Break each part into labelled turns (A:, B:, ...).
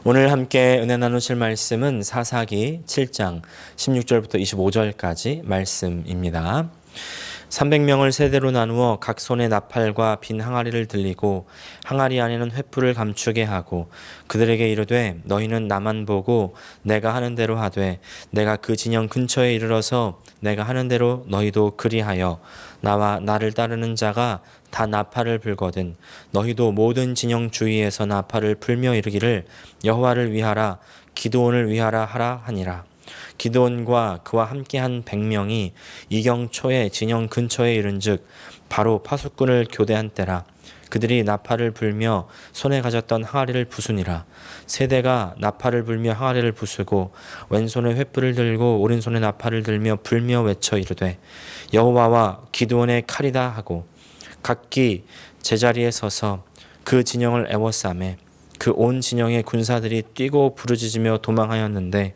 A: 오늘 함께 은혜 나누실 말씀은 사사기 7장 16절부터 25절까지 말씀입니다. 300명을 세대로 나누어 각 손에 나팔과 빈 항아리를 들리고 항아리 안에는 횃불을 감추게 하고 그들에게 이르되 너희는 나만 보고 내가 하는 대로 하되 내가 그 진영 근처에 이르러서 내가 하는 대로 너희도 그리하여 나와 나를 따르는 자가 다 나팔을 불거든 너희도 모든 진영 주위에서 나팔을 불며 이르기를 여호와를 위하라 기드온을 위하라 하라 하니라. 기드온과 그와 함께한 100명이 이경초에 진영 근처에 이른즉 바로 파수꾼을 교대한 때라. 그들이 나팔을 불며 손에 가졌던 항아리를 부수니라. 세대가 나팔을 불며 항아리를 부수고 왼손에 횃불을 들고 오른손에 나팔을 들며 불며 외쳐 이르되 여호와와 기드온의 칼이다 하고 각기 제자리에 서서 그 진영을 에워싸매 그 온 진영의 군사들이 뛰고 부르짖으며 도망하였는데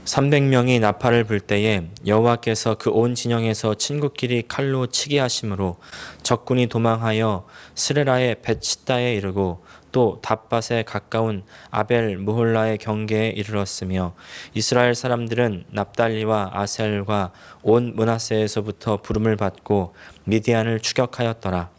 A: 300명이 나팔을 불 때에 여호와께서 그 온 진영에서 친구끼리 칼로 치게 하심으로 적군이 도망하여 스레라의 벳시다에 이르고 또 답밭에 가까운 아벨 무홀라의 경계에 이르렀으며 이스라엘 사람들은 납달리와 아셀과 온 므낫세에서부터 부름을 받고 미디안을 추격하였더라.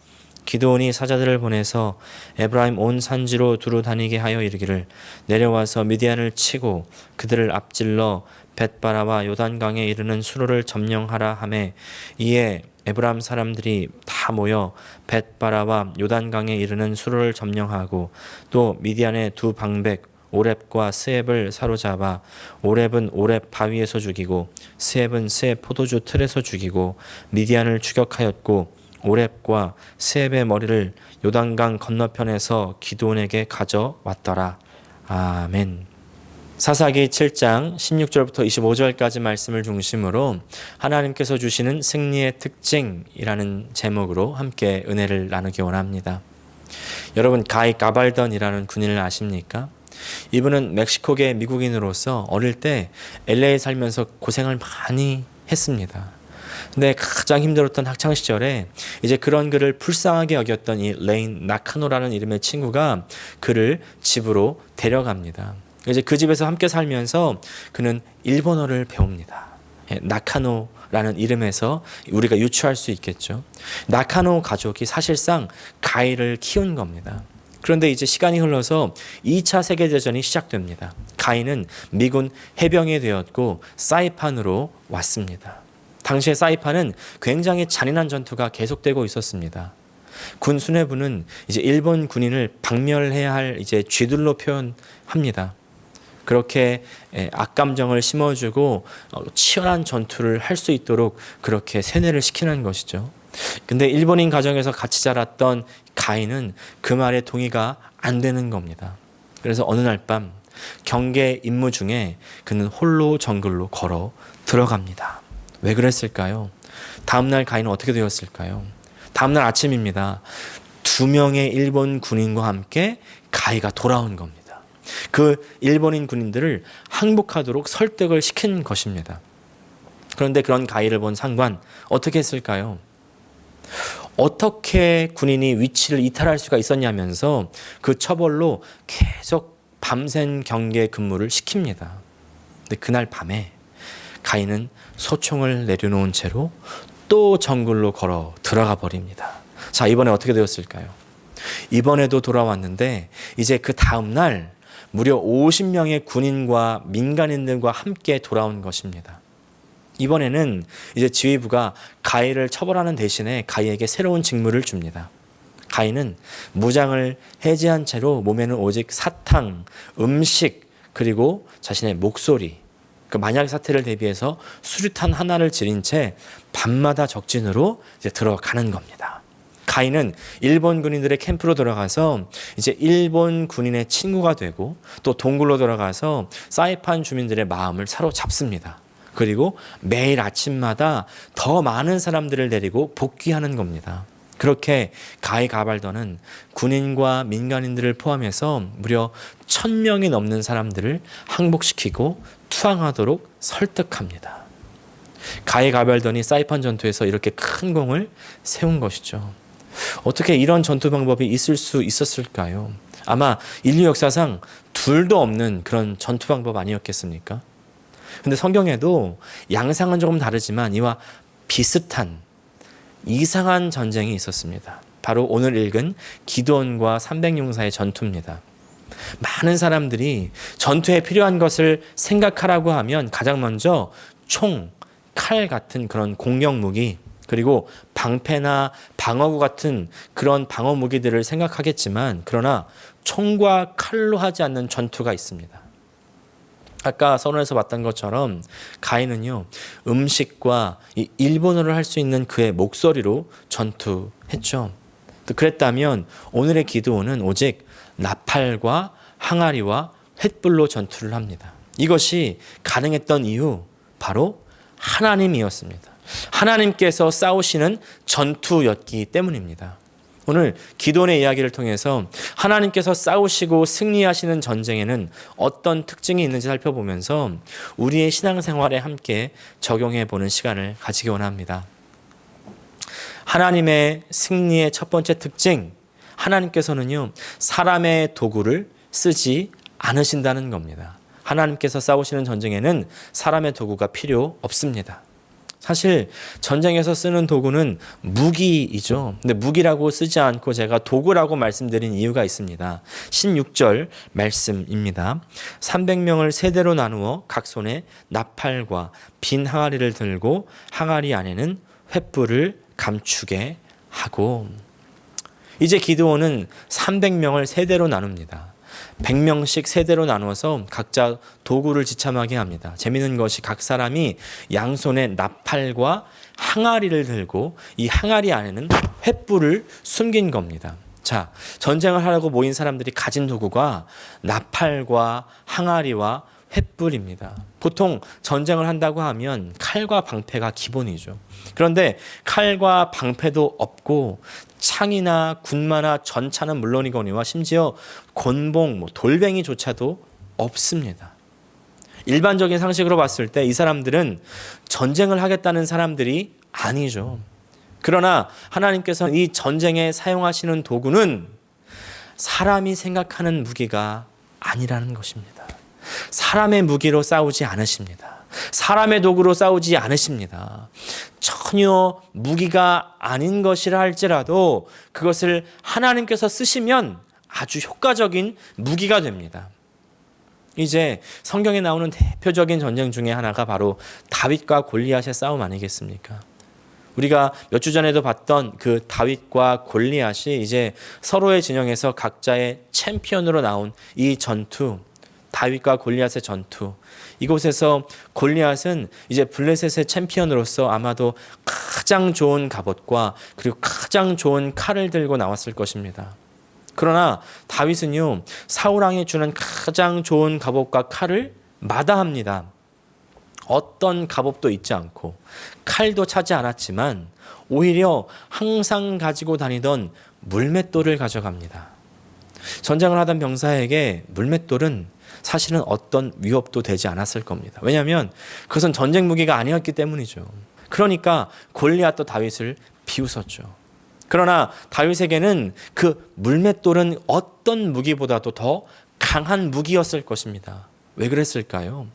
A: 기드온이 사자들을 보내서 에브라임 온 산지로 두루 다니게 하여 이르기를 내려와서 미디안을 치고 그들을 앞질러 벳바라와 요단강에 이르는 수로를 점령하라 하매 이에 에브라임 사람들이 다 모여 벳바라와 요단강에 이르는 수로를 점령하고 또 미디안의 두 방백 오렙과 스앱을 사로잡아 오렙은 오렙 바위에서 죽이고 스앱은 스앱 포도주 틀에서 죽이고 미디안을 추격하였고 오렙과 스앱의 머리를 요단강 건너편에서 기드온에게 가져왔더라. 아멘. 사사기 7장 16절부터 25절까지 말씀을 중심으로 하나님께서 주시는 승리의 특징이라는 제목으로 함께 은혜를 나누기 원합니다. 여러분 가이 가발던이라는 군인을 아십니까? 이분은 멕시코계 미국인으로서 어릴 때 LA에 살면서 고생을 많이 했습니다. 근데 가장 힘들었던 학창 시절에 이제 그런 그를 불쌍하게 여겼던 이 레인 나카노라는 이름의 친구가 그를 집으로 데려갑니다. 이제 그 집에서 함께 살면서 그는 일본어를 배웁니다. 나카노라는 이름에서 우리가 유추할 수 있겠죠. 나카노 가족이 사실상 가이를 키운 겁니다. 그런데 이제 시간이 흘러서 2차 세계대전이 시작됩니다. 가이는 미군 해병이 되었고 사이판으로 왔습니다. 당시에 사이판은 굉장히 잔인한 전투가 계속되고 있었습니다. 군 수뇌부는 이제 일본 군인을 박멸해야 할 이제 쥐들로 표현합니다. 그렇게 악감정을 심어주고 치열한 전투를 할 수 있도록 그렇게 세뇌를 시키는 것이죠. 근데 일본인 가정에서 같이 자랐던 가인은 그 말에 동의가 안 되는 겁니다. 그래서 어느 날 밤 경계 임무 중에 그는 홀로 정글로 걸어 들어갑니다. 왜 그랬을까요? 다음날 가인은 어떻게 되었을까요? 다음날 아침입니다. 2명의 일본 군인과 함께 가이가 돌아온 겁니다. 그 일본인 군인들을 항복하도록 설득을 시킨 것입니다. 그런데 그런 가이를 본 상관 어떻게 했을까요? 어떻게 군인이 위치를 이탈할 수가 있었냐면서 그 처벌로 계속 밤샘 경계 근무를 시킵니다. 근데 그날 밤에 가인은 소총을 내려놓은 채로 또 정글로 걸어 들어가 버립니다. 자, 이번에 어떻게 되었을까요? 이번에도 돌아왔는데 이제 그 다음 날 무려 50명의 군인과 민간인들과 함께 돌아온 것입니다. 이번에는 이제 지휘부가 가이를 처벌하는 대신에 가이에게 새로운 직무를 줍니다. 가이는 무장을 해제한 채로 몸에는 오직 사탕, 음식, 그리고 자신의 목소리, 그 만약 사태를 대비해서 수류탄 하나를 지닌 채 밤마다 적진으로 이제 들어가는 겁니다. 가인은 일본 군인들의 캠프로 들어가서 이제 일본 군인의 친구가 되고 또 동굴로 들어가서 사이판 주민들의 마음을 사로잡습니다. 그리고 매일 아침마다 더 많은 사람들을 데리고 복귀하는 겁니다. 그렇게 가이 가발던은 군인과 민간인들을 포함해서 무려 1000명이 넘는 사람들을 항복시키고 투항하도록 설득합니다. 가이 가발던이 사이판 전투에서 이렇게 큰 공을 세운 것이죠. 어떻게 이런 전투 방법이 있을 수 있었을까요? 아마 인류 역사상 둘도 없는 그런 전투 방법 아니었겠습니까? 근데 성경에도 양상은 조금 다르지만 이와 비슷한 이상한 전쟁이 있었습니다. 바로 오늘 읽은 기드온과 300용사의 전투입니다. 많은 사람들이 전투에 필요한 것을 생각하라고 하면 가장 먼저 총, 칼 같은 그런 공격 무기, 그리고 방패나 방어구 같은 그런 방어 무기들을 생각하겠지만, 그러나 총과 칼로 하지 않는 전투가 있습니다. 아까 서론에서 봤던 것처럼 가인은요, 음식과 이 일본어를 할 수 있는 그의 목소리로 전투했죠. 그랬다면 오늘의 기드온은 오직 나팔과 항아리와 횃불로 전투를 합니다. 이것이 가능했던 이유, 바로 하나님이었습니다. 하나님께서 싸우시는 전투였기 때문입니다. 오늘 기드온의 이야기를 통해서 하나님께서 싸우시고 승리하시는 전쟁에는 어떤 특징이 있는지 살펴보면서 우리의 신앙생활에 함께 적용해 보는 시간을 가지기 원합니다. 하나님의 승리의 첫 번째 특징, 하나님께서는요, 사람의 도구를 쓰지 않으신다는 겁니다. 하나님께서 싸우시는 전쟁에는 사람의 도구가 필요 없습니다. 사실 전쟁에서 쓰는 도구는 무기이죠. 근데 무기라고 쓰지 않고 제가 도구라고 말씀드린 이유가 있습니다. 16절 말씀입니다. 300명을 세대로 나누어 각 손에 나팔과 빈 항아리를 들고 항아리 안에는 횃불을 감추게 하고, 이제 기드온은 300명을 세대로 나눕니다. 100명씩 세대로 나누어서 각자 도구를 지참하게 합니다. 재미있는 것이 각 사람이 양손에 나팔과 항아리를 들고 이 항아리 안에는 횃불을 숨긴 겁니다. 자, 전쟁을 하려고 모인 사람들이 가진 도구가 나팔과 항아리와 횃불입니다. 보통 전쟁을 한다고 하면 칼과 방패가 기본이죠. 그런데 칼과 방패도 없고 창이나 군마나 전차는 물론이거니와 심지어 곤봉, 돌뱅이조차도 없습니다. 일반적인 상식으로 봤을 때 이 사람들은 전쟁을 하겠다는 사람들이 아니죠. 그러나 하나님께서는 이 전쟁에 사용하시는 도구는 사람이 생각하는 무기가 아니라는 것입니다. 사람의 무기로 싸우지 않으십니다. 사람의 도구로 싸우지 않으십니다. 전혀 무기가 아닌 것이라 할지라도 그것을 하나님께서 쓰시면 아주 효과적인 무기가 됩니다. 이제 성경에 나오는 대표적인 전쟁 중에 하나가 바로 다윗과 골리앗의 싸움 아니겠습니까? 우리가 몇 주 전에도 봤던 그 다윗과 골리앗이 이제 서로의 진영에서 각자의 챔피언으로 나온 이 전투, 다윗과 골리앗의 전투, 이곳에서 골리앗은 이제 블레셋의 챔피언으로서 아마도 가장 좋은 갑옷과 그리고 가장 좋은 칼을 들고 나왔을 것입니다. 그러나 다윗은요, 사울왕이 주는 가장 좋은 갑옷과 칼을 마다합니다. 어떤 갑옷도 있지 않고 칼도 차지 않았지만 오히려 항상 가지고 다니던 물맷돌을 가져갑니다. 전쟁을 하던 병사에게 물맷돌은 사실은 어떤 위협도 되지 않았을 겁니다. 왜냐하면 그것은 전쟁 무기가 아니었기 때문이죠. 그러니까 골리앗도 다윗을 비웃었죠. 그러나 다윗에게는 그 물맷돌은 어떤 무기보다도 더 강한 무기였을 것입니다. 왜 그랬을까요?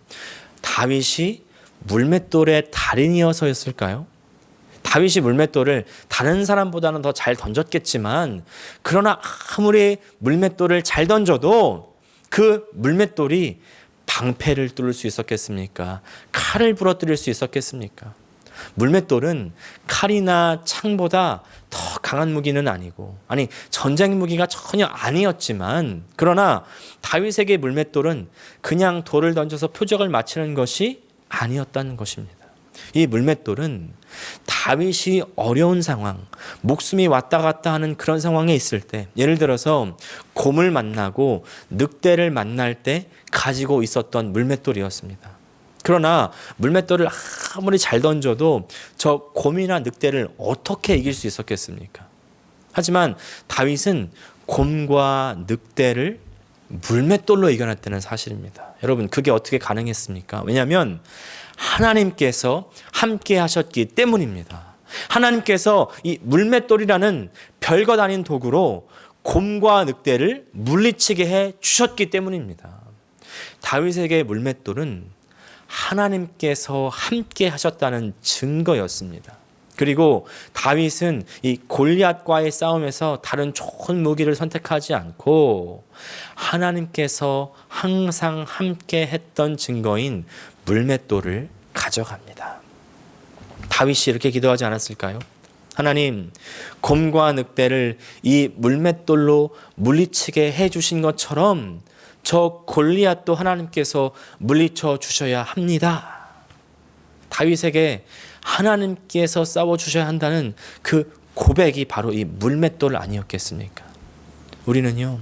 A: 다윗이 물맷돌의 달인이어서였을까요? 다윗이 물맷돌을 다른 사람보다는 더 잘 던졌겠지만, 그러나 아무리 물맷돌을 잘 던져도 그 물맷돌이 방패를 뚫을 수 있었겠습니까? 칼을 부러뜨릴 수 있었겠습니까? 물맷돌은 칼이나 창보다 더 강한 무기는 아니고, 아니 전쟁 무기가 전혀 아니었지만, 그러나 다윗에게 물맷돌은 그냥 돌을 던져서 표적을 맞추는 것이 아니었다는 것입니다. 이 물맷돌은 다윗이 어려운 상황, 목숨이 왔다 갔다 하는 그런 상황에 있을 때, 예를 들어서 곰을 만나고 늑대를 만날 때 가지고 있었던 물맷돌이었습니다. 그러나 물맷돌을 아무리 잘 던져도 저 곰이나 늑대를 어떻게 이길 수 있었겠습니까? 하지만 다윗은 곰과 늑대를 물맷돌로 이겨냈다는 사실입니다. 여러분, 그게 어떻게 가능했습니까? 왜냐하면 하나님께서 함께 하셨기 때문입니다. 하나님께서 이 물맷돌이라는 별것 아닌 도구로 곰과 늑대를 물리치게 해 주셨기 때문입니다. 다윗에게 물맷돌은 하나님께서 함께 하셨다는 증거였습니다. 그리고 다윗은 이 골리앗과의 싸움에서 다른 좋은 무기를 선택하지 않고 하나님께서 항상 함께 했던 증거인 물맷돌을 가져갑니다. 다윗이 이렇게 기도하지 않았을까요? 하나님, 곰과 늑대를 이 물맷돌로 물리치게 해주신 것처럼 저 골리앗도 하나님께서 물리쳐 주셔야 합니다. 다윗에게 하나님께서 싸워주셔야 한다는 그 고백이 바로 이 물맷돌 아니었겠습니까? 우리는요,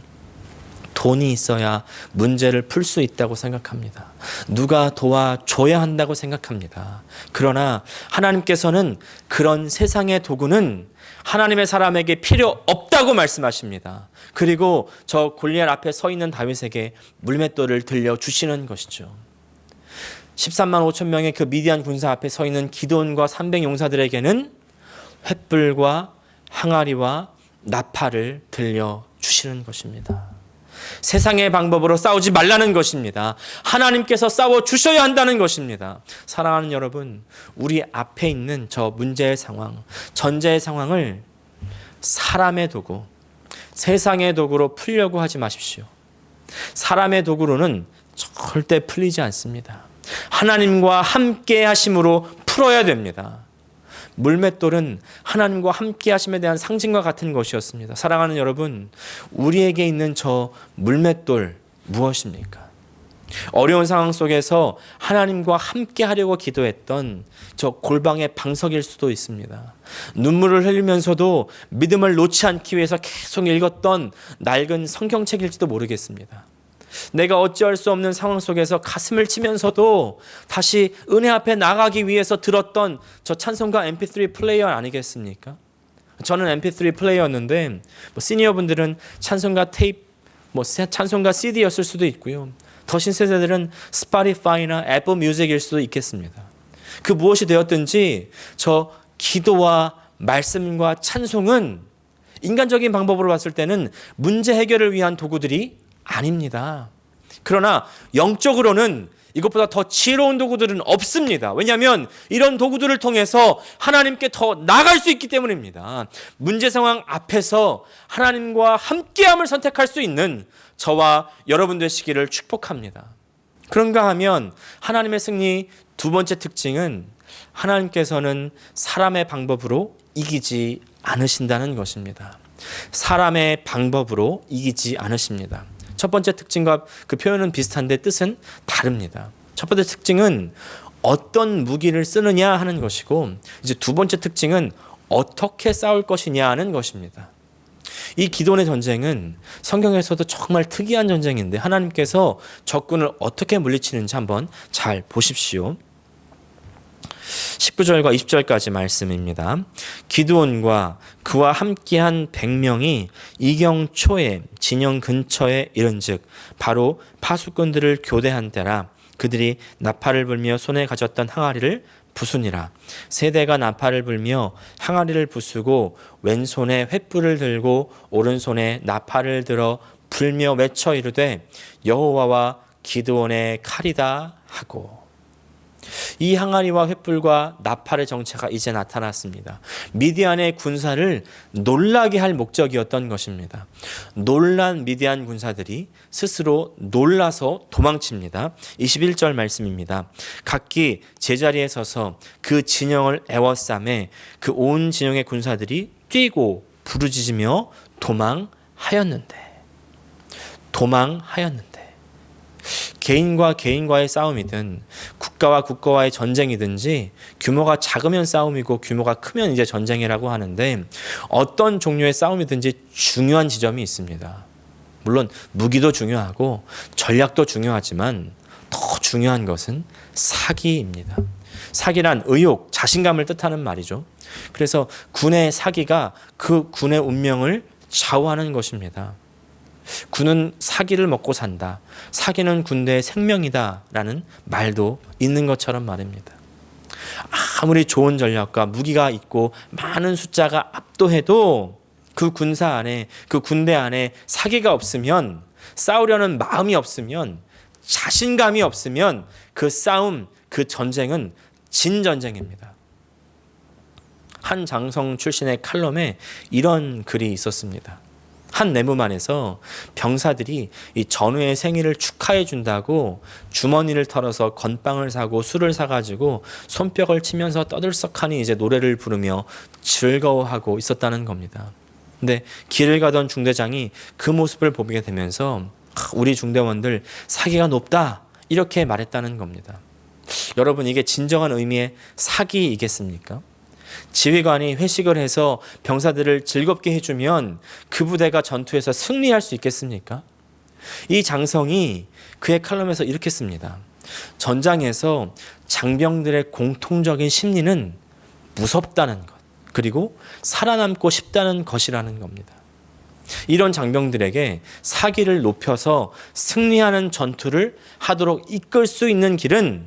A: 돈이 있어야 문제를 풀 수 있다고 생각합니다. 누가 도와줘야 한다고 생각합니다. 그러나 하나님께서는 그런 세상의 도구는 하나님의 사람에게 필요 없다고 말씀하십니다. 그리고 저 골리앗 앞에 서 있는 다윗에게 물맷돌을 들려주시는 것이죠. 13만 5천 명의 그 미디안 군사 앞에 서 있는 기드온과 300 용사들에게는 횃불과 항아리와 나팔을 들려주시는 것입니다. 세상의 방법으로 싸우지 말라는 것입니다. 하나님께서 싸워주셔야 한다는 것입니다. 사랑하는 여러분, 우리 앞에 있는 저 문제의 상황, 전제의 상황을 사람의 도구, 세상의 도구로 풀려고 하지 마십시오. 사람의 도구로는 절대 풀리지 않습니다. 하나님과 함께 하심으로 풀어야 됩니다. 물맷돌은 하나님과 함께 하심에 대한 상징과 같은 것이었습니다. 사랑하는 여러분, 우리에게 있는 저 물맷돌 무엇입니까? 어려운 상황 속에서 하나님과 함께 하려고 기도했던 저 골방의 방석일 수도 있습니다. 눈물을 흘리면서도 믿음을 놓지 않기 위해서 계속 읽었던 낡은 성경책일지도 모르겠습니다. 내가 어찌할 수 없는 상황 속에서 가슴을 치면서도 다시 은혜 앞에 나가기 위해서 들었던 저 찬송가 MP3 플레이어 아니겠습니까? 저는 MP3 플레이어였는데 시니어분들은 찬송가 테이프, 찬송가 CD였을 수도 있고요. 더 신세대들은 스포티파이나 애플 뮤직일 수도 있겠습니다. 그 무엇이 되었든지 저 기도와 말씀과 찬송은 인간적인 방법으로 봤을 때는 문제 해결을 위한 도구들이 아닙니다. 그러나 영적으로는 이것보다 더 지혜로운 도구들은 없습니다. 왜냐하면 이런 도구들을 통해서 하나님께 더 나아갈 수 있기 때문입니다. 문제 상황 앞에서 하나님과 함께함을 선택할 수 있는 저와 여러분 되시기를 축복합니다. 그런가 하면 하나님의 승리 두 번째 특징은 하나님께서는 사람의 방법으로 이기지 않으신다는 것입니다. 사람의 방법으로 이기지 않으십니다. 첫 번째 특징과 그 표현은 비슷한데 뜻은 다릅니다. 첫 번째 특징은 어떤 무기를 쓰느냐 하는 것이고, 이제 두 번째 특징은 어떻게 싸울 것이냐 하는 것입니다. 이 기도의 전쟁은 성경에서도 정말 특이한 전쟁인데 하나님께서 적군을 어떻게 물리치는지 한번 잘 보십시오. 19절과 20절까지 말씀입니다. 기드온과 그와 함께한 100명이 이경 초에 진영 근처에 이른즉 바로 파수꾼들을 교대한 때라. 그들이 나팔을 불며 손에 가졌던 항아리를 부수니라. 세대가 나팔을 불며 항아리를 부수고 왼손에 횃불을 들고 오른손에 나팔을 들어 불며 외쳐 이르되 여호와와 기드온의 칼이다 하고. 이 항아리와 횃불과 나팔의 정체가 이제 나타났습니다. 미디안의 군사를 놀라게 할 목적이었던 것입니다. 놀란 미디안 군사들이 스스로 놀라서 도망칩니다. 21절 말씀입니다. 각기 제자리에 서서 그 진영을 에워싸매 그 온 진영의 군사들이 뛰고 부르짖으며 도망하였는데 개인과 개인과의 싸움이든 국가와 국가와의 전쟁이든지 규모가 작으면 싸움이고 규모가 크면 이제 전쟁이라고 하는데 어떤 종류의 싸움이든지 중요한 지점이 있습니다. 물론 무기도 중요하고 전략도 중요하지만 더 중요한 것은 사기입니다. 사기란 의욕, 자신감을 뜻하는 말이죠. 그래서 군의 사기가 그 군의 운명을 좌우하는 것입니다. 군은 사기를 먹고 산다. 사기는 군대의 생명이다 라는 말도 있는 것처럼 말입니다. 아무리 좋은 전략과 무기가 있고 많은 숫자가 압도해도 그 군사 안에, 그 군대 안에 사기가 없으면, 싸우려는 마음이 없으면, 자신감이 없으면 그 싸움, 그 전쟁은 진 전쟁입니다. 한 장성 출신의 칼럼에 이런 글이 있었습니다. 한 내무만에서 병사들이 이 전우의 생일을 축하해 준다고 주머니를 털어서 건빵을 사고 술을 사가지고 손뼉을 치면서 떠들썩하니 이제 노래를 부르며 즐거워하고 있었다는 겁니다. 근데 길을 가던 중대장이 그 모습을 보게 되면서 우리 중대원들 사기가 높다 이렇게 말했다는 겁니다. 여러분, 이게 진정한 의미의 사기이겠습니까? 지휘관이 회식을 해서 병사들을 즐겁게 해주면 그 부대가 전투에서 승리할 수 있겠습니까? 이 장성이 그의 칼럼에서 이렇게 씁니다. 전장에서 장병들의 공통적인 심리는 무섭다는 것, 그리고 살아남고 싶다는 것이라는 겁니다. 이런 장병들에게 사기를 높여서 승리하는 전투를 하도록 이끌 수 있는 길은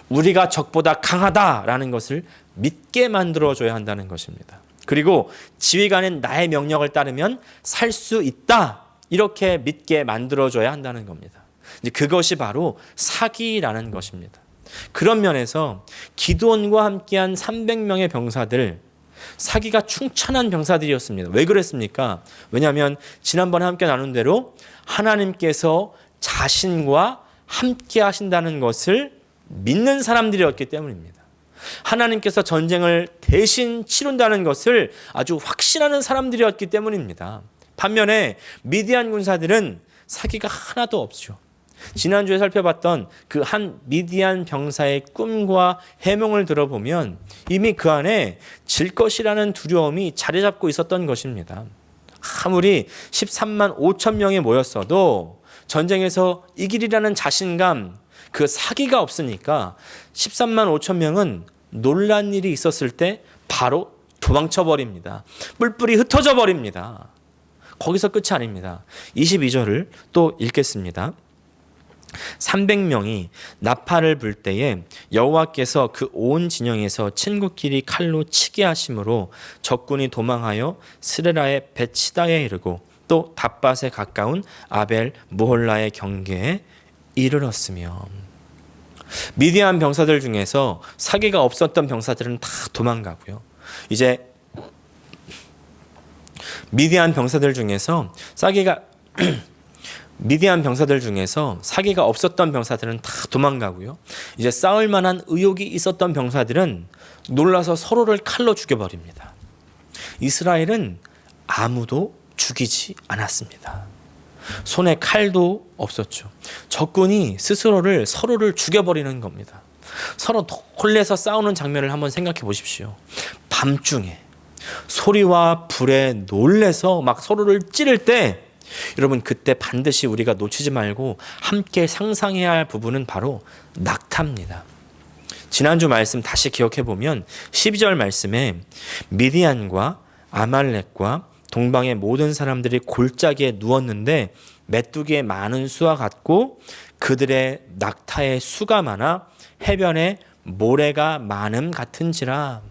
A: 우리가 적보다 강하다라는 것을 믿게 만들어줘야 한다는 것입니다. 그리고 지휘관은 나의 명령을 따르면 살 수 있다 이렇게 믿게 만들어줘야 한다는 겁니다. 이제 그것이 바로 사기라는 것입니다. 그런 면에서 기드온과 함께한 300명의 병사들, 사기가 충천한 병사들이었습니다. 왜 그랬습니까? 왜냐하면 지난번에 함께 나눈 대로 하나님께서 자신과 함께 하신다는 것을 믿는 사람들이었기 때문입니다. 하나님께서 전쟁을 대신 치른다는 것을 아주 확신하는 사람들이었기 때문입니다. 반면에 미디안 군사들은 사기가 하나도 없죠. 지난주에 살펴봤던 그 한 미디안 병사의 꿈과 해몽을 들어보면 이미 그 안에 질 것이라는 두려움이 자리 잡고 있었던 것입니다. 아무리 13만 5천 명이 모였어도 전쟁에서 이기리라는 자신감, 그 사기가 없으니까 13만 5천 명은 놀란 일이 있었을 때 바로 도망쳐 버립니다. 뿔뿔이 흩어져 버립니다. 거기서 끝이 아닙니다. 22절을 또 읽겠습니다. 300명이 나팔을 불 때에 여호와께서 그 온 진영에서 친구끼리 칼로 치게 하심으로 적군이 도망하여 스레라의 베치다에 이르고 또 답밭에 가까운 아벨 무홀라의 경계에 이르렀으며, 미디안 병사들 중에서 사기가 없었던 병사들은 다 도망가고요. 이제 미디안 병사들 중에서 사기가 없었던 병사들은 다 도망가고요. 이제 싸울 만한 의욕이 있었던 병사들은 놀라서 서로를 칼로 죽여버립니다. 이스라엘은 아무도 죽이지 않았습니다. 손에 칼도 없었죠. 적군이 서로를 죽여버리는 겁니다. 서로 홀레서 싸우는 장면을 한번 생각해 보십시오. 밤중에 소리와 불에 놀래서 막 서로를 찌를 때, 여러분, 그때 반드시 우리가 놓치지 말고 함께 상상해야 할 부분은 바로 낙타입니다. 지난주 말씀 다시 기억해 보면 12절 말씀에 미디안과 아말렉과 동방의 모든 사람들이 골짜기에 누웠는데 메뚜기의 많은 수와 같고 그들의 낙타의 수가 많아 해변에 모래가 많음 같은지라.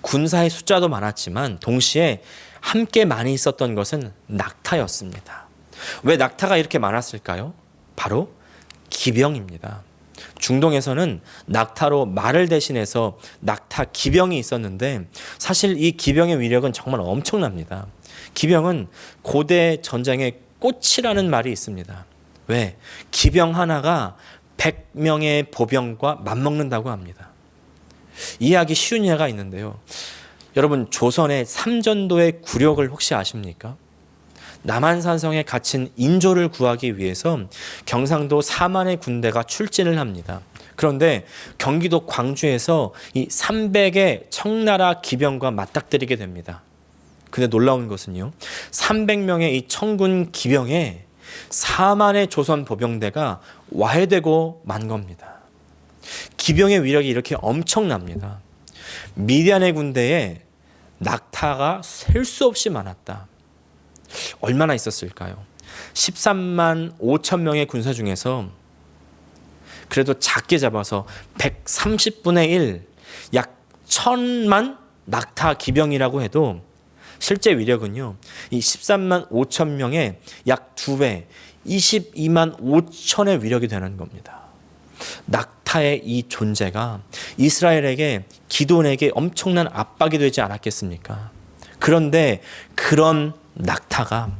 A: 군사의 숫자도 많았지만 동시에 함께 많이 있었던 것은 낙타였습니다. 왜 낙타가 이렇게 많았을까요? 바로 기병입니다. 중동에서는 낙타로 말을 대신해서 낙타 기병이 있었는데 사실 이 기병의 위력은 정말 엄청납니다. 기병은 고대 전쟁의 꽃이라는 말이 있습니다. 왜? 기병 하나가 100명의 보병과 맞먹는다고 합니다. 이해하기 쉬운 예가 있는데요. 여러분, 조선의 삼전도의 굴욕을 혹시 아십니까? 남한산성에 갇힌 인조를 구하기 위해서 경상도 사만의 군대가 출진을 합니다. 그런데 경기도 광주에서 이 300의 청나라 기병과 맞닥뜨리게 됩니다. 근데 놀라운 것은요, 300명의 이 청군 기병에 4만의 조선 보병대가 와해되고 만 겁니다. 기병의 위력이 이렇게 엄청납니다. 미디안의 군대에 낙타가 셀 수 없이 많았다. 얼마나 있었을까요? 13만 5천 명의 군사 중에서 그래도 작게 잡아서 130분의 1, 약 1000만 낙타 기병이라고 해도 실제 위력은요, 이 13만 5천 명의 약 2배, 22만 5천의 위력이 되는 겁니다. 낙타의 이 존재가 이스라엘에게, 기드온에게 엄청난 압박이 되지 않았겠습니까? 그런데 그런 낙타가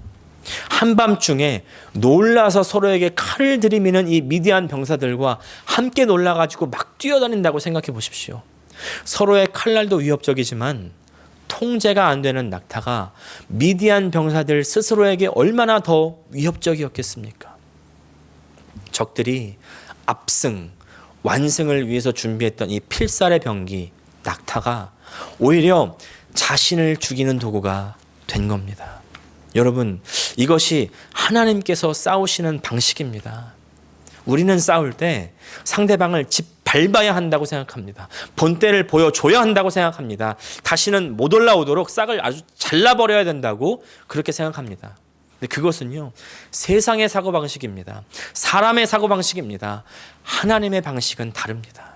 A: 한밤중에 놀라서 서로에게 칼을 들이미는 이 미디안 병사들과 함께 놀라가지고 막 뛰어다닌다고 생각해 보십시오. 서로의 칼날도 위협적이지만 통제가 안 되는 낙타가 미디안 병사들 스스로에게 얼마나 더 위협적이었겠습니까? 적들이 압승, 완승을 위해서 준비했던 이 필살의 병기 낙타가 오히려 자신을 죽이는 도구가 된 겁니다. 여러분, 이것이 하나님께서 싸우시는 방식입니다. 우리는 싸울 때 상대방을 짓밟아야 한다고 생각합니다. 본때를 보여줘야 한다고 생각합니다. 다시는 못 올라오도록 싹을 아주 잘라버려야 된다고 그렇게 생각합니다. 근데 그것은요, 세상의 사고방식입니다. 사람의 사고방식입니다. 하나님의 방식은 다릅니다.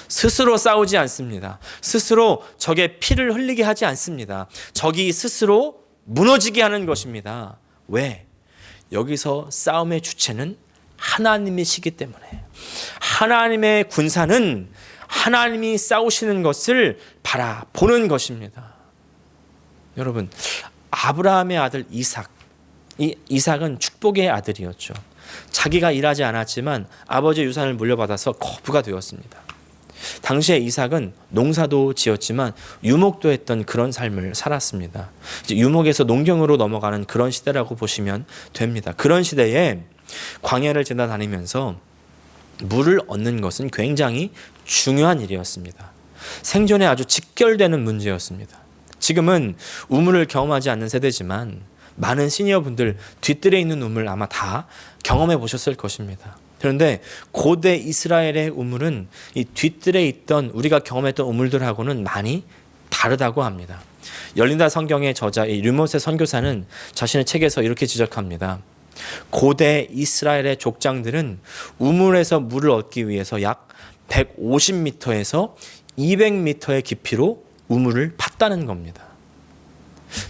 A: 스스로 싸우지 않습니다. 스스로 적의 피를 흘리게 하지 않습니다. 적이 스스로 무너지게 하는 것입니다. 왜? 여기서 싸움의 주체는 하나님이시기 때문에. 하나님의 군사는 하나님이 싸우시는 것을 바라보는 것입니다. 여러분, 아브라함의 아들 이삭, 이 이삭은 축복의 아들이었죠. 자기가 일하지 않았지만 아버지의 유산을 물려받아서 거부가 되었습니다. 당시에 이삭은 농사도 지었지만 유목도 했던 그런 삶을 살았습니다. 이제 유목에서 농경으로 넘어가는 그런 시대라고 보시면 됩니다. 그런 시대에 광야를 지나다니면서 물을 얻는 것은 굉장히 중요한 일이었습니다. 생존에 아주 직결되는 문제였습니다. 지금은 우물을 경험하지 않는 세대지만 많은 시니어분들 뒤뜰에 있는 우물 아마 다 경험해 보셨을 것입니다. 그런데 고대 이스라엘의 우물은 이 뒤뜰에 있던 우리가 경험했던 우물들하고는 많이 다르다고 합니다. 열린다 성경의 저자 이 르모세 선교사는 자신의 책에서 이렇게 지적합니다. 고대 이스라엘의 족장들은 우물에서 물을 얻기 위해서 약 150m에서 200m의 깊이로 우물을 팠다는 겁니다.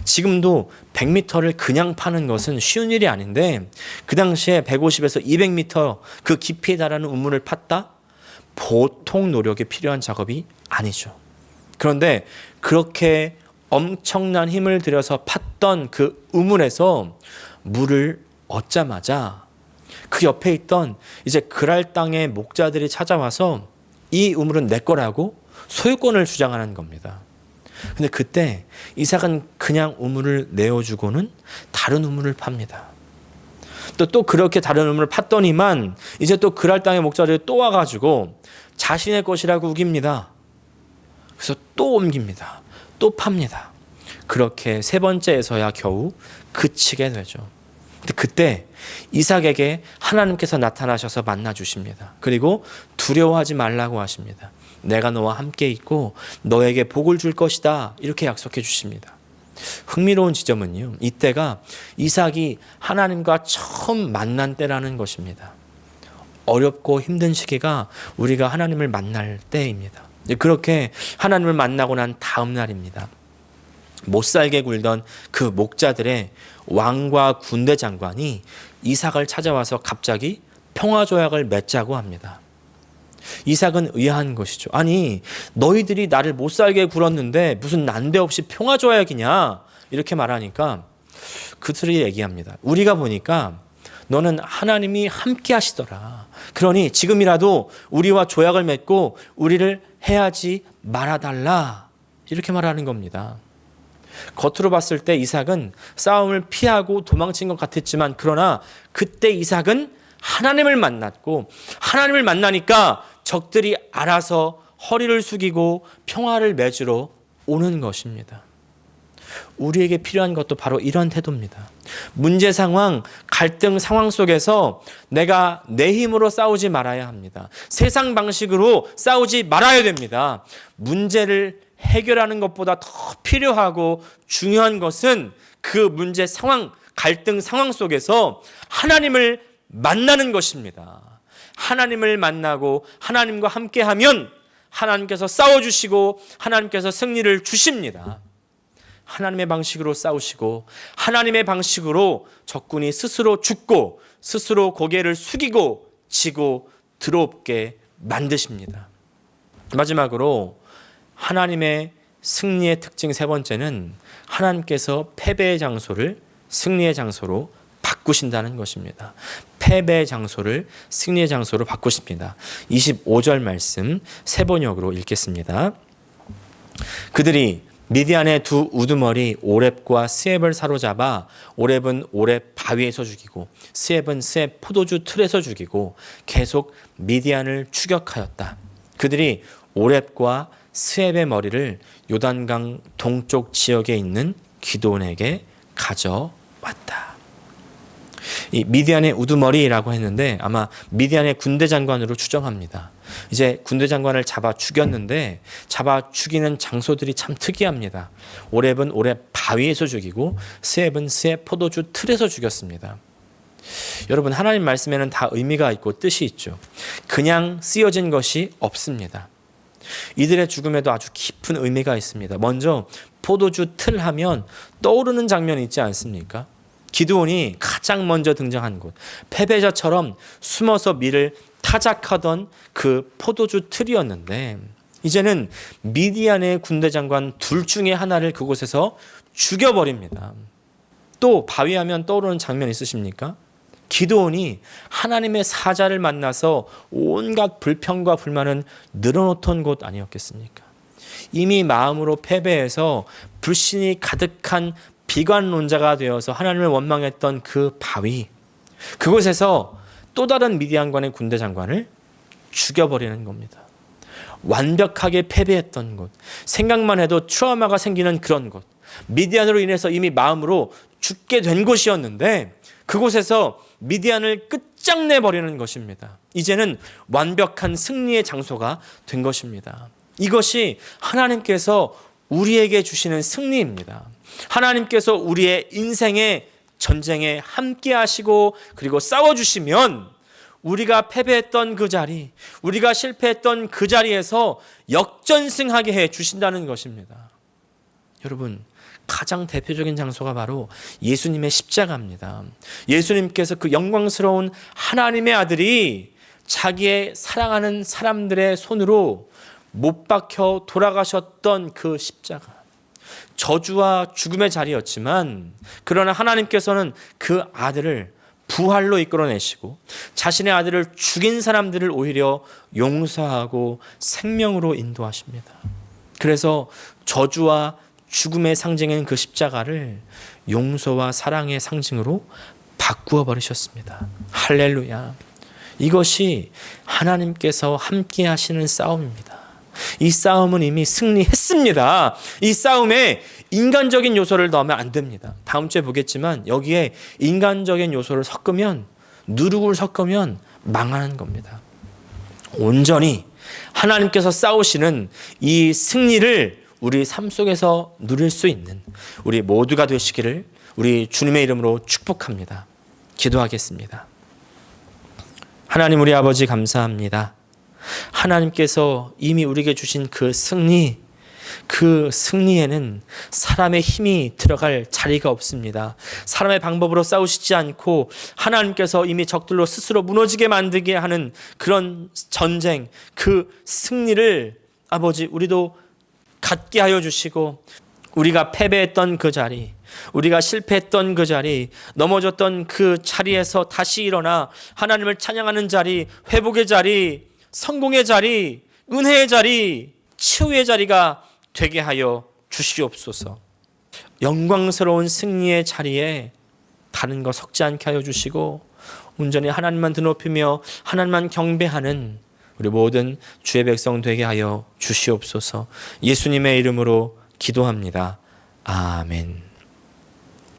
A: 지금도 100m를 그냥 파는 것은 쉬운 일이 아닌데 그 당시에 150에서 200m 그 깊이에 달하는 우물을 팠다? 보통 노력이 필요한 작업이 아니죠. 그런데 그렇게 엄청난 힘을 들여서 팠던 그 우물에서 물을 얻자마자 그 옆에 있던 이제 그랄 땅의 목자들이 찾아와서 이 우물은 내 거라고 소유권을 주장하는 겁니다. 근데 그때 이삭은 그냥 우물을 내어주고는 다른 우물을 팝니다. 또 그렇게 다른 우물을 팠더니만 이제 또 그랄 땅의 목자들이 또 와가지고 자신의 것이라고 우깁니다. 그래서 또 옮깁니다. 또 팝니다. 그렇게 세 번째에서야 겨우 그치게 되죠. 근데 그때 이삭에게 하나님께서 나타나셔서 만나 주십니다. 그리고 두려워하지 말라고 하십니다. 내가 너와 함께 있고 너에게 복을 줄 것이다. 이렇게 약속해 주십니다. 흥미로운 지점은요, 이때가 이삭이 하나님과 처음 만난 때라는 것입니다. 어렵고 힘든 시기가 우리가 하나님을 만날 때입니다. 그렇게 하나님을 만나고 난 다음 날입니다. 못살게 굴던 그 목자들의 왕과 군대 장관이 이삭을 찾아와서 갑자기 평화조약을 맺자고 합니다. 이삭은 의아한 것이죠. 아니, 너희들이 나를 못살게 굴었는데 무슨 난데없이 평화조약이냐 이렇게 말하니까 그들이 얘기합니다. 우리가 보니까 너는 하나님이 함께 하시더라. 그러니 지금이라도 우리와 조약을 맺고 우리를 해하지 말아달라. 이렇게 말하는 겁니다. 겉으로 봤을 때 이삭은 싸움을 피하고 도망친 것 같았지만 그러나 그때 이삭은 하나님을 만났고 하나님을 만나니까 적들이 알아서 허리를 숙이고 평화를 맺으러 오는 것입니다. 우리에게 필요한 것도 바로 이런 태도입니다. 문제 상황, 갈등 상황 속에서 내가 내 힘으로 싸우지 말아야 합니다. 세상 방식으로 싸우지 말아야 됩니다. 문제를 해결하는 것보다 더 필요하고 중요한 것은 그 문제 상황, 갈등 상황 속에서 하나님을 만나는 것입니다. 하나님을 만나고 하나님과 함께하면 하나님께서 싸워주시고 하나님께서 승리를 주십니다. 하나님의 방식으로 싸우시고 하나님의 방식으로 적군이 스스로 죽고 스스로 고개를 숙이고 지고 드럽게 만드십니다. 마지막으로 하나님의 승리의 특징 세 번째는 하나님께서 패배의 장소를 승리의 장소로 바꾸신다는 것입니다. 패배의 장소를 승리의 장소로 바꾸십니다. 25절 말씀 세 번역으로 읽겠습니다. 그들이 미디안의 두 우두머리 오렙과 스앱을 사로잡아 오렙은 오렙 바위에서 죽이고 스앱은 스앱 포도주 틀에서 죽이고 계속 미디안을 추격하였다. 그들이 오렙과 스앱의 머리를 요단강 동쪽 지역에 있는 기드온에게 가져왔다. 이 미디안의 우두머리라고 했는데 아마 미디안의 군대 장관으로 추정합니다. 이제 군대 장관을 잡아 죽였는데 잡아 죽이는 장소들이 참 특이합니다. 오렙은 오렙 바위에서 죽이고 스앱은 스앱 포도주 틀에서 죽였습니다. 여러분, 하나님 말씀에는 다 의미가 있고 뜻이 있죠. 그냥 쓰여진 것이 없습니다. 이들의 죽음에도 아주 깊은 의미가 있습니다. 먼저 포도주 틀 하면 떠오르는 장면이 있지 않습니까? 기드온이 가장 먼저 등장한 곳, 패배자처럼 숨어서 밀을 타작하던 그 포도주 틀이었는데 이제는 미디안의 군대 장관 둘 중에 하나를 그곳에서 죽여버립니다. 또 바위하면 떠오르는 장면 있으십니까? 기드온이 하나님의 사자를 만나서 온갖 불평과 불만은 늘어놓던 곳 아니었겠습니까? 이미 마음으로 패배해서 불신이 가득한 비관론자가 되어서 하나님을 원망했던 그 바위, 그곳에서 또 다른 미디안관의 군대 장관을 죽여버리는 겁니다. 완벽하게 패배했던 곳, 생각만 해도 트라우마가 생기는 그런 곳, 미디안으로 인해서 이미 마음으로 죽게 된 곳이었는데 그곳에서 미디안을 끝장내버리는 것입니다. 이제는 완벽한 승리의 장소가 된 것입니다. 이것이 하나님께서 우리에게 주시는 승리입니다. 하나님께서 우리의 인생의 전쟁에 함께 하시고 그리고 싸워주시면 우리가 패배했던 그 자리, 우리가 실패했던 그 자리에서 역전승하게 해 주신다는 것입니다. 여러분, 가장 대표적인 장소가 바로 예수님의 십자가입니다. 예수님께서 그 영광스러운 하나님의 아들이 자기의 사랑하는 사람들의 손으로 못 박혀 돌아가셨던 그 십자가, 저주와 죽음의 자리였지만 그러나 하나님께서는 그 아들을 부활로 이끌어내시고 자신의 아들을 죽인 사람들을 오히려 용서하고 생명으로 인도하십니다. 그래서 저주와 죽음의 상징인 그 십자가를 용서와 사랑의 상징으로 바꾸어 버리셨습니다. 할렐루야. 이것이 하나님께서 함께 하시는 싸움입니다. 이 싸움은 이미 승리했습니다. 이 싸움에 인간적인 요소를 넣으면 안 됩니다. 다음 주에 보겠지만 여기에 인간적인 요소를 섞으면, 누룩을 섞으면 망하는 겁니다. 온전히 하나님께서 싸우시는 이 승리를 우리 삶 속에서 누릴 수 있는 우리 모두가 되시기를 우리 주님의 이름으로 축복합니다. 기도하겠습니다. 하나님, 우리 아버지 감사합니다. 하나님께서 이미 우리에게 주신 그 승리, 그 승리에는 사람의 힘이 들어갈 자리가 없습니다. 사람의 방법으로 싸우시지 않고 하나님께서 이미 적들로 스스로 무너지게 만들게 하는 그런 전쟁, 그 승리를 아버지 우리도 갖게 하여 주시고 우리가 패배했던 그 자리, 우리가 실패했던 그 자리, 넘어졌던 그 자리에서 다시 일어나 하나님을 찬양하는 자리, 회복의 자리, 성공의 자리, 은혜의 자리, 치유의 자리가 되게 하여 주시옵소서. 영광스러운 승리의 자리에 다른 거 섞지 않게 하여 주시고 온전히 하나님만 드높이며 하나님만 경배하는 우리 모든 주의 백성 되게 하여 주시옵소서. 예수님의 이름으로 기도합니다. 아멘.